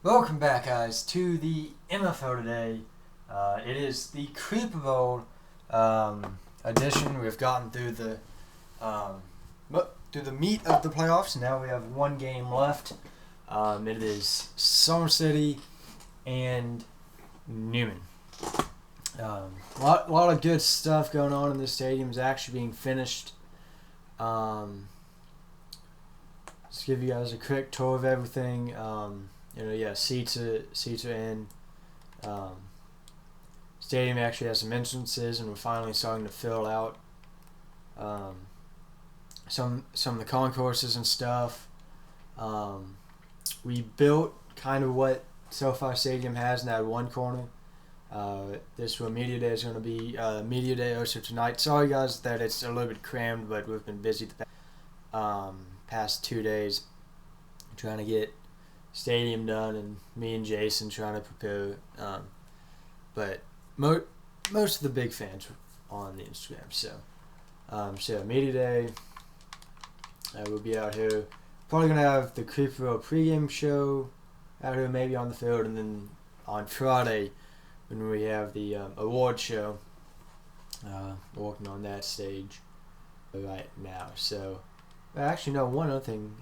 Welcome back, guys, to the MFL today. It is the Creeper Bowl edition. We've gotten through the meat of the playoffs. Now we have one game left. It is Summer City and Newman. Lot of good stuff going on in this stadium. Is actually being finished. Just give you guys a quick tour of everything. Seats are in. Stadium actually has some entrances, and we're finally starting to fill out some of the concourses and stuff. We built kind of what SoFi Stadium has in that one corner. This where Media Day is going to be. Media Day also tonight. Sorry guys that it's a little bit crammed, but we've been busy the past 2 days trying to get stadium done, and me and Jason trying to prepare. But most of the big fans are on the Instagram. So Media Day, we'll be out here. Probably gonna have the Creeper pregame show out here, maybe on the field, and then on Friday when we have the award show, working on that stage right now. So actually, no, one other thing.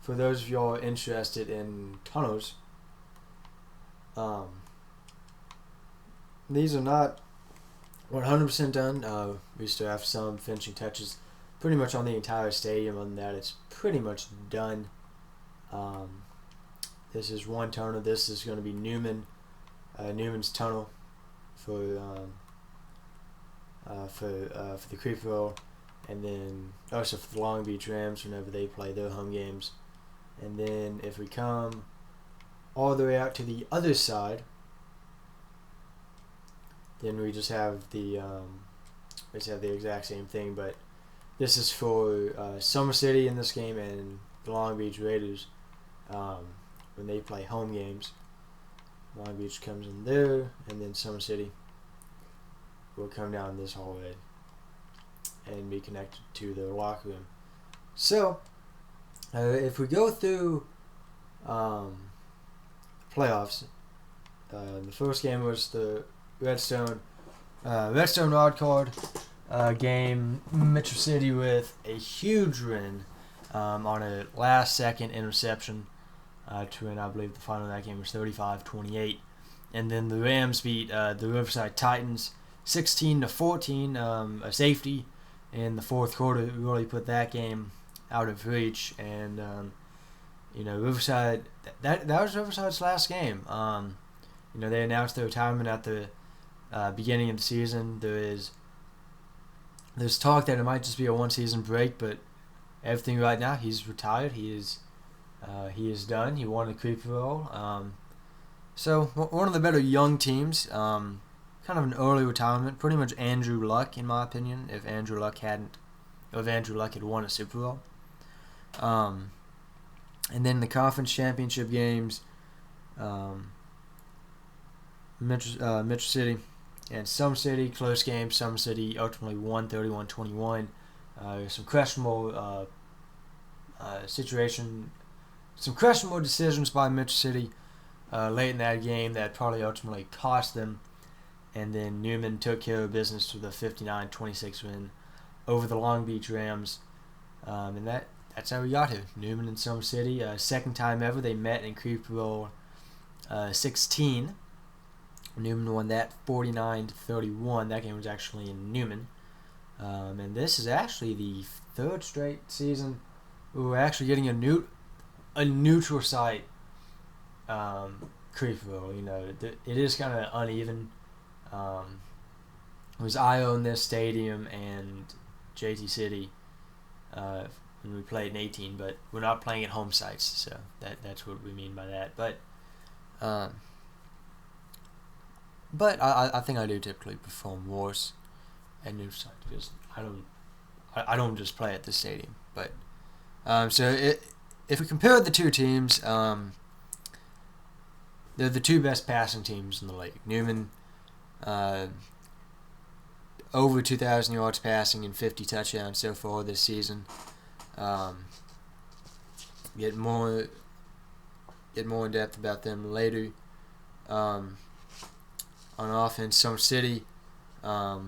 For those of y'all interested in tunnels, these are not 100% done. We still have some finishing touches pretty much on the entire stadium. Other than that, it's pretty much done. This is one tunnel. This is going to be Newman's tunnel for the Creeper Bowl, and then also for the Long Beach Rams whenever they play their home games. And then if we come all the way out to the other side, then we just have the exact same thing, but this is for Summer City in this game and the Long Beach Raiders when they play home games. Long Beach comes in there, and then Summer City will come down this hallway and be connected to the locker room. So if we go through playoffs, the first game was the Redstone Rod Card game. Metro City with a huge win on a last-second interception to win. I believe the final of that game was 35-28. And then the Rams beat the Riverside Titans 16-14, a safety in the fourth quarter really put that game out of reach. And Riverside, that was Riverside's last game. They announced their retirement at the beginning of the season. There's talk that it might just be a one-season break, but everything right now, he's retired. He is done. He won the Creeper Bowl. So one of the better young teams. Kind of an early retirement. Pretty much Andrew Luck, in my opinion. If Andrew Luck had won a Super Bowl. And then the conference championship games, Metro City and Summer City, close game. Summer City ultimately won 31-21. Some questionable some questionable decisions by Metro City late in that game that probably ultimately cost them. And then Newman took care of business with a 59-26 win over the Long Beach Rams. And that's how we got here. Newman and Summer City, second time ever they met in Creeper Bowl 16. Newman won that 49-31. That game was actually in Newman. And this is actually the third straight season we're actually getting a neutral site Creeper Bowl. It is kind of uneven. It was I own this stadium and JT City when we played in 18, but we're not playing at home sites, so that's what we mean by that. But I think I do typically perform worse at neutral sites because I don't just play at the stadium. But if we compare the two teams, they're the two best passing teams in the league. Newman, over 2,000 yards passing and 50 touchdowns so far this season. Get more get more in depth about them later. On offense, Summer City, they're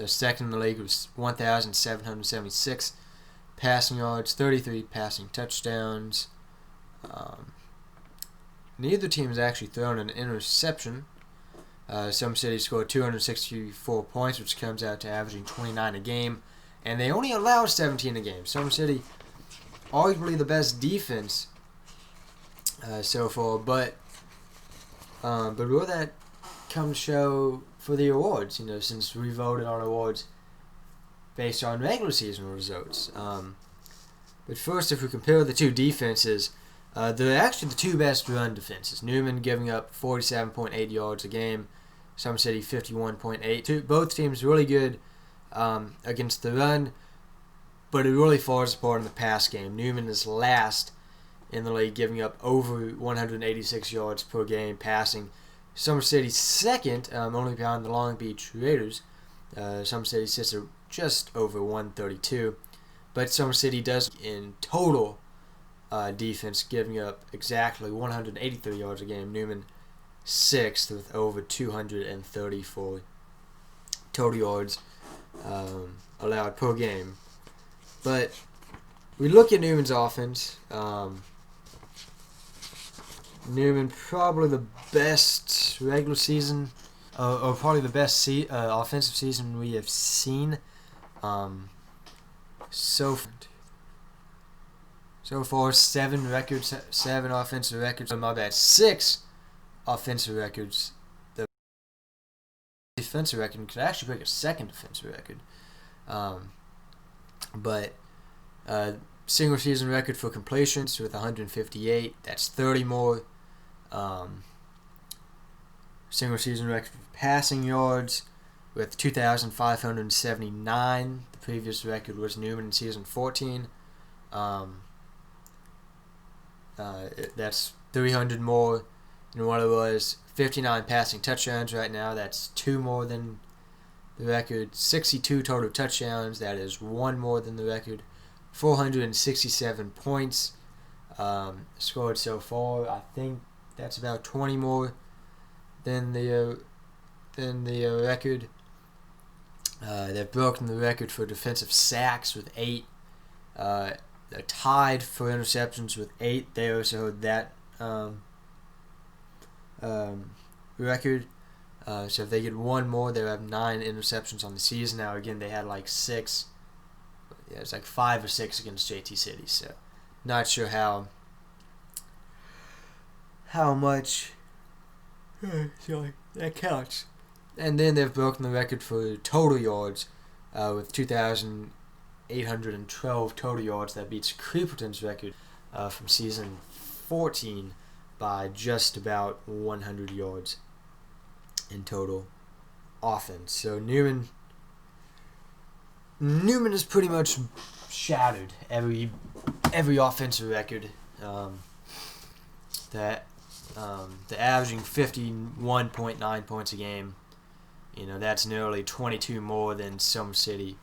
second in the league with 1,776 passing yards, 33 passing touchdowns. Neither team has actually thrown an interception. Summer City scored 264 points, which comes out to averaging 29 a game, and they only allow 17 a game. Summer City, arguably the best defense so far, but will that come show for the awards? Since we voted on awards based on regular season results. But first, if we compare the two defenses, they're actually the two best run defenses. Newman giving up 47.8 yards a game, Summer City 51.8. Both teams really good against the run, but it really falls apart in the pass game. Newman is last in the league, giving up over 186 yards per game passing. Summer City second, only behind the Long Beach Raiders. Summer City sits at just over 132, but Summer City does in total defense, giving up exactly 183 yards a game. Newman sixth with over 234 total yards allowed per game. But we look at Newman's offense. Newman probably the best regular season, or probably the best offensive season we have seen so far. 7 offensive records. My bad, 6 offensive records. The defensive record could actually break a second defensive record. But single season record for completions with 158. That's 30 more. Single season record for passing yards with 2,579. The previous record was Newman in season 14. That's 300 more than what it was. 59 passing touchdowns right now. That's 2 more than the record. 62 total touchdowns. That is 1 more than the record. 467 points scored so far. I think that's about 20 more than the record. They've broken the record for defensive sacks with 8. They're tied for interceptions with 8. They also hold that record. So if they get 1 more, they'll have 9 interceptions on the season. Now again, they had like 6. Yeah, it's like 5 or 6 against JT City. So not sure how much that counts. And then they've broken the record for total yards with 2,812 total yards. That beats Creeperton's record from season 14 by just about 100 yards in total offense. So Newman is pretty much shattered every offensive record. They're averaging 51.9 points a game. That's nearly 22 more than Summer City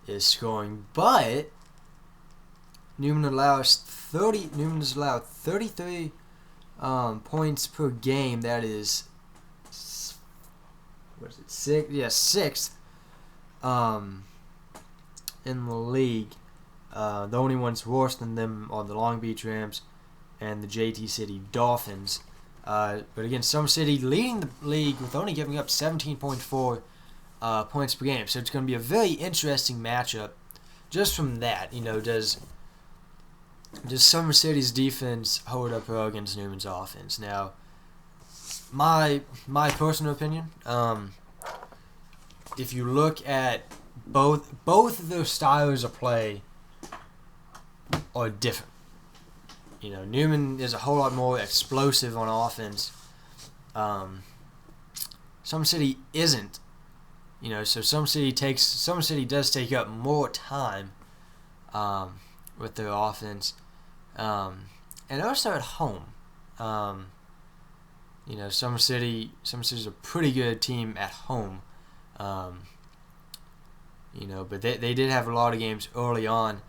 is scoring. But Newman has allowed 33 points per game. That is, what is it? 6? Yeah, 6th in the league. The only ones worse than them are the Long Beach Rams and the JT City Dolphins. But again, Summer City leading the league with only giving up 17.4 points per game. So it's going to be a very interesting matchup just from that. Does Summer City's defense hold up well against Newman's offense? Now, my personal opinion, if you look at both of those styles of play are different. Newman is a whole lot more explosive on offense. Summer City isn't. So Summer City does take up more time with their offense, and also at home. Summer City's a pretty good team at home. But they did have a lot of games early on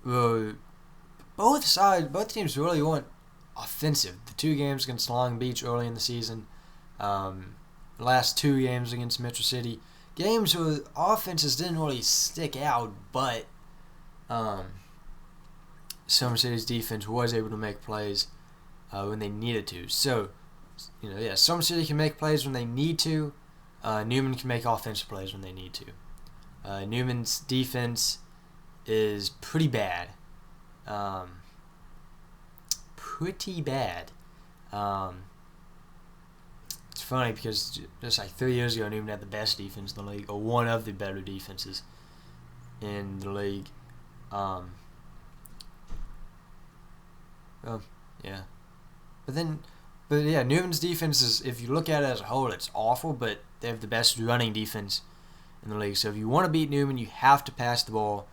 where both teams really want offensive. The 2 games against Long Beach early in the season, the last 2 games against Metro City, games where offenses didn't really stick out, but Summer City's defense was able to make plays when they needed to. So, Summer City can make plays when they need to. Newman can make offensive plays when they need to. Newman's defense is pretty bad. It's funny because just like 3 years ago, Newman had the best defense in the league, or one of the better defenses in the league. Newman's defense is, if you look at it as a whole, it's awful, but they have the best running defense in the league. So if you want to beat Newman, you have to pass the ball,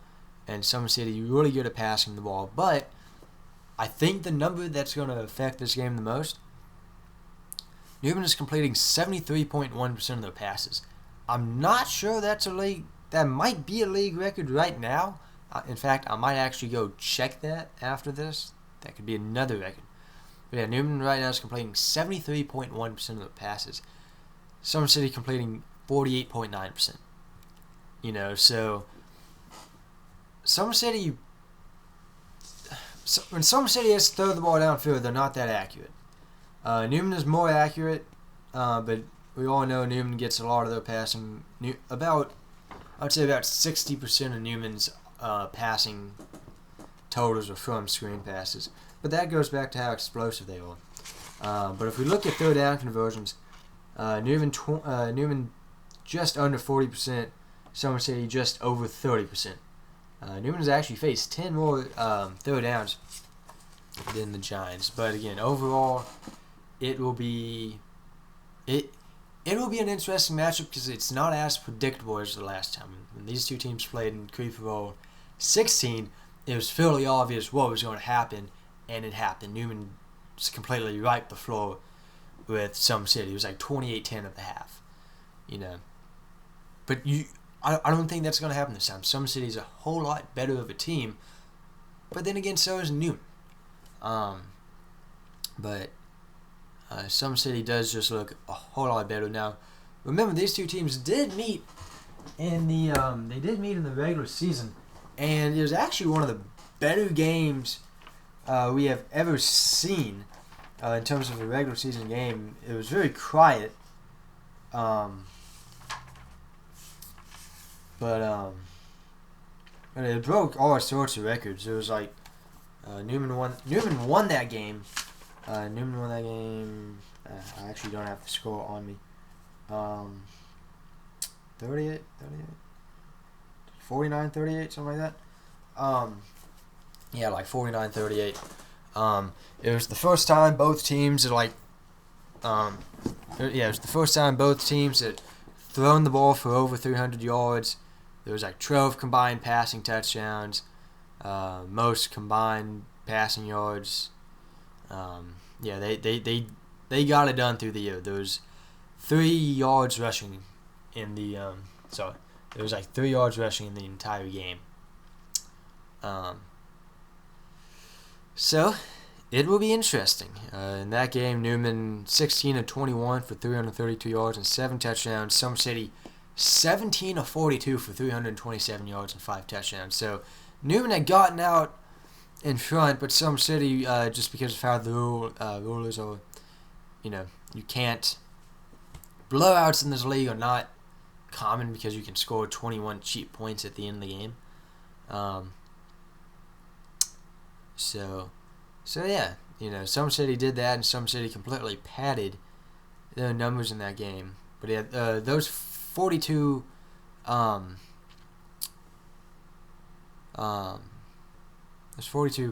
and Summer City, you're really good at passing the ball. But I think the number that's going to affect this game the most, Newman is completing 73.1% of their passes. I'm not sure that might be a league record right now. In fact, I might actually go check that after this. That could be another record. But yeah, Newman right now is completing 73.1% of the passes. Summer City completing 48.9%. So Summer City, when Summer City has to throw the ball downfield, they're not that accurate. Newman is more accurate, but we all know Newman gets a lot of their passing. I would say about 60% of Newman's passing totals are from screen passes. But that goes back to how explosive they are. But if we look at third down conversions, Newman just under 40%, Summer City just over 30%. Newman has actually faced 10 more third downs than the Giants. But again, overall, it will be an interesting matchup because it's not as predictable as the last time. When these two teams played in Creeper Bowl 16, it was fairly obvious what was going to happen, and it happened. Newman just completely wiped the floor with Summer City. It was like 28-10 at the half, But I don't think that's going to happen this time. Summer City is a whole lot better of a team, but then again, so is Newman. But Summer City does just look a whole lot better now. Remember, these two teams did meet in the regular season, and it was actually one of the better games we have ever seen in terms of a regular season game. It was very quiet, but it broke all sorts of records. It was like Newman won that game. I actually don't have the score on me. 38, 49, 38, something like that. Like 49, 38. It was the first time both teams had thrown the ball for over 300 yards. There was like 12 combined passing touchdowns, most combined passing yards. They got it done through the year. There was 3 yards rushing in the there was like 3 yards rushing in the entire game. So it will be interesting. In that game, Newman 16 of 21 for 332 yards and 7 touchdowns. Summer City 17 of 42 for 327 yards and 5 touchdowns. So Newman had gotten out in front, but Summer City, just because of how the rulers are, you can't. Blowouts in this league are not common because you can score 21 cheap points at the end of the game. Summer City did that, and Summer City completely padded their numbers in that game. But yeah, those 42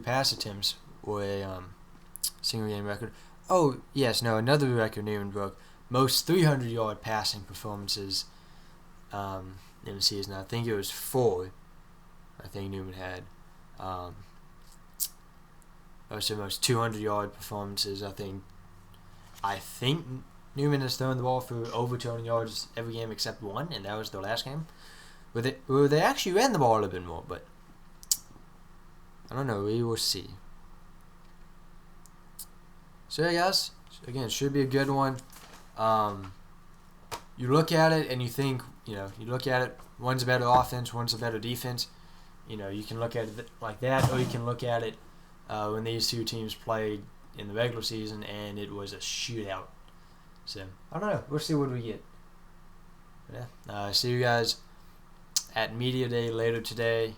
pass attempts were a single game record. Oh yes, no, another record Newman broke: most 300-yard passing performances in the season. I think it was 4. I think Newman had. Also, most 200-yard performances. I think Newman has thrown the ball for over 200 yards every game except one, and that was their last game. Where they actually ran the ball a little bit more, but I don't know. We will see. So yeah, guys. Again, it should be a good one. You look at it and you think, you look at it. One's a better offense, one's a better defense. You can look at it like that, or you can look at it when these two teams played in the regular season and it was a shootout. So I don't know. We'll see what we get. Yeah. See you guys at Media Day later today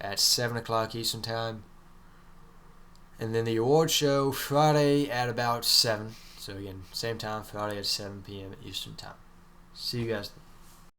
at 7 o'clock Eastern Time. And then the award show Friday at about 7. So again, same time, Friday at 7 p.m. Eastern Time. See you guys.